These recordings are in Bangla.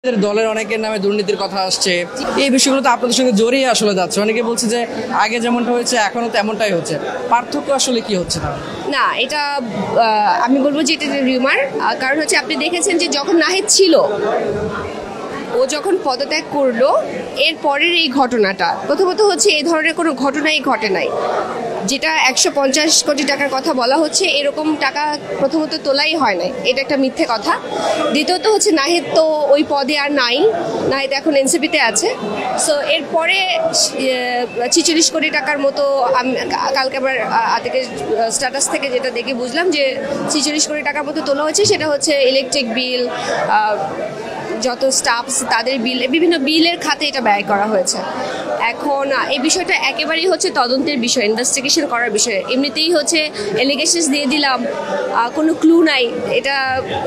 দলের অনেকের নামে দুর্নীতির কথা আসছে, এই বিষয়গুলো তো আপনাদের সঙ্গে জড়িয়ে আসলে যাচ্ছে। অনেকে বলছে যে আগে যেমনটা হয়েছে এখনো তেমনটাই হচ্ছে, পার্থক্য আসলে কি হচ্ছে না? না, এটা আমি বলবো যে এটা রিউমার। কারণ হচ্ছে আপনি দেখেছেন যে যখন নাহিদ ছিল, ও যখন পদত্যাগ করলো, এর পরের এই ঘটনাটা প্রথমত হচ্ছে এই ধরনের কোনো ঘটনাই ঘটে নাই। যেটা 150 কোটি টাকার কথা বলা হচ্ছে, এরকম টাকা প্রথমত তোলাই হয় নাই, এটা একটা মিথ্যে কথা। দ্বিতীয়ত হচ্ছে নাহিদ তো ওই পদে আর নাই, নাহিদ এখন এনসিপিতে আছে। সো এরপরে 46 কোটি টাকার মতো কালকে আবার আতিকের স্ট্যাটাস থেকে যেটা দেখে বুঝলাম যে 46 কোটি টাকার মতো তোলা হচ্ছে। সেটা হচ্ছে ইলেকট্রিক বিল, যত স্টাফ তাদের বিল, বিভিন্ন বিলের খাতে এটা ব্যয় করা হয়েছে। এখন এই বিষয়টা একেবারেই হচ্ছে তদন্তের বিষয়, ইনভেস্টিগেশন করার বিষয়। এমনিতেই হচ্ছে এলিগেশনস দিয়ে দিলাম, কোনো ক্লু নাই।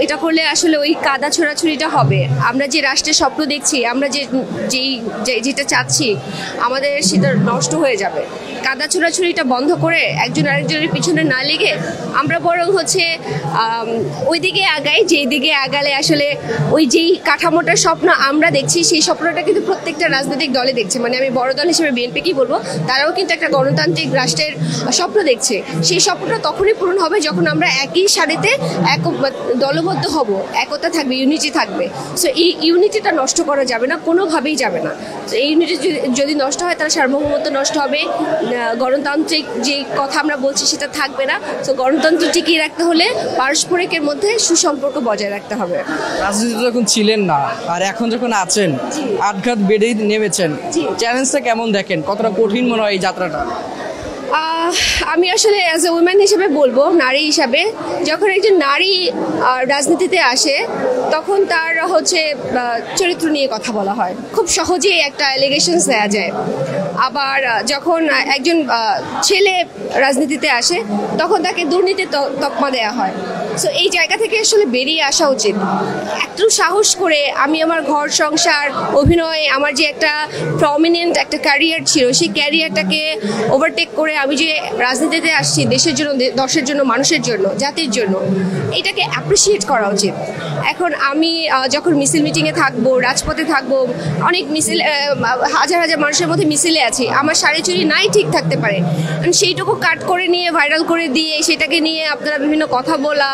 এটা করলে আসলে ওই কাদা ছোড়াছুড়িটা হবে। আমরা যে রাষ্ট্রের স্বপ্ন দেখছি, আমরা যেটা চাচ্ছি, আমাদের সেটা নষ্ট হয়ে যাবে। কাদা ছোড়াছুড়িটা বন্ধ করে একজন আরেকজনের পিছনে না লেগে আমরা বরং হচ্ছে ওই দিকে আগাই, যেই দিকে আগালে আসলে ওই যেই কাঠামোটার স্বপ্ন আমরা দেখছি, সেই স্বপ্নটা কিন্তু প্রত্যেকটা রাজনৈতিক দলে দেখছে। মানে আমি বড় দল হিসেবে বিএনপিকেই বলবো, তারাও কিন্তু একটা গণতান্ত্রিক রাষ্ট্রের স্বপ্ন দেখছে। সেই স্বপ্নটা তখনই পূরণ হবে যখন আমরা একই সারিতে দলবদ্ধ হব, একতা থাকবে, ইউনিটি থাকবে। সো এই ইউনিটিটা নষ্ট করা যাবে না, কোনোভাবেই যাবে না। তো এই ইউনিটি যদি নষ্ট হয়, তাহলে সার্বভৌমত্ব নষ্ট হবে, গণতান্ত্রিক যে কথা আমরা বলছি সেটা থাকবে না। তো গণতন্ত্র টিকিয়ে রাখতে হলে পারস্পরিকের মধ্যে সুসম্পর্ক বজায় রাখতে হবে। রাজনীতিতে যখন ছিলেন না আর এখন যখন আছেন, আটঘাত বেড়েই নেমেছেন, চ্যালেঞ্জটা কেমন দেখেন? কতটা কঠিন মনে হয় এই যাত্রাটা? আমি আসলে অ্যাজ এ উইম্যান হিসেবে বলবো, নারী হিসাবে, যখন একজন নারী রাজনীতিতে আসে তখন তার হচ্ছে চরিত্র নিয়ে কথা বলা হয়, খুব সহজেই একটা অ্যালিগেশনস দেওয়া যায়। আবার যখন একজন ছেলে রাজনীতিতে আসে তখন তাকে দুর্নীতির তকমা দেওয়া হয়। সো এই জায়গা থেকে আসলে বেরিয়ে আসা উচিত। একটু সাহস করে আমি আমার ঘর সংসার, অভিনয়, আমার যে একটা প্রমিনেন্ট একটা ক্যারিয়ার ছিল, সেই ক্যারিয়ারটাকে ওভারটেক করে আমি যে রাজনীতিতে আসছি দেশের জন্য, দেশের জন্য, মানুষের জন্য, জাতির জন্য, এটাকে অ্যাপ্রিসিয়েট করা উচিত। এখন আমি যখন মিছিল মিটিংয়ে থাকবো, রাজপথে থাকবো, অনেক মিছিল, হাজার হাজার মানুষের মধ্যে মিছিলে আছি, আমার শাড়ি চুড়ি নাই ঠিক থাকতে পারে, সেইটুকু কাট করে নিয়ে ভাইরাল করে দিয়ে সেটাকে নিয়ে আপনারা বিভিন্ন কথা বলা,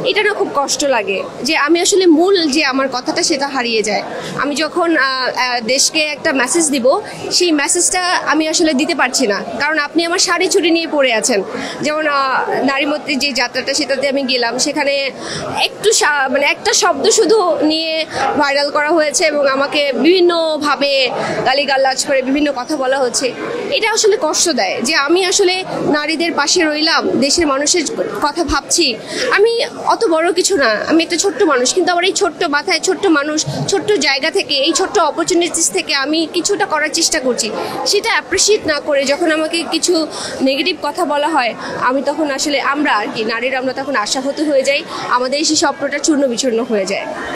এটা না খুব কষ্ট লাগে যে আমি আসলে মূল যে আমার কথাটা সেটা হারিয়ে যায়। আমি যখন দেশকে একটা মেসেজ দিব, সেই মেসেজটা আমি আসলে দিতে পারছি না, কারণ আপনি আমার শাড়ি চুড়ি নিয়ে পড়ে আছেন। যেমন নারীমূর্তির যে যাত্রাটা, সেটাতে আমি গেলাম, সেখানে একটু মানে একটা শব্দ শুধু নিয়ে ভাইরাল করা হয়েছে এবং আমাকে বিভিন্নভাবে গালিগালাজ করে বিভিন্ন কথা বলা হচ্ছে। এটা আসলে কষ্ট দেয় যে আমি আসলে নারীদের পাশে রইলাম, দেশের মানুষের কথা ভাবছি। আমি অত বড় কিছু না, আমি একটা ছোট্ট মানুষ, কিন্তু আমার এই ছোট্ট মাথায়, ছোট্ট মানুষ, ছোট্ট জায়গা থেকে, এই ছোট্ট অপরচুনিটিস থেকে আমি কিছুটা করার চেষ্টা করছি। সেটা অ্যাপ্রিসিয়েট না করে যখন আমাকে কিছু নেগেটিভ কথা বলা হয়, আমি তখন আসলে আমরা আর কি নারীরা, আমরা তখন আশাহত হয়ে যাই, আমাদের সেই স্বপ্নটা চূর্ণ বিচূর্ণ হয়ে যায়।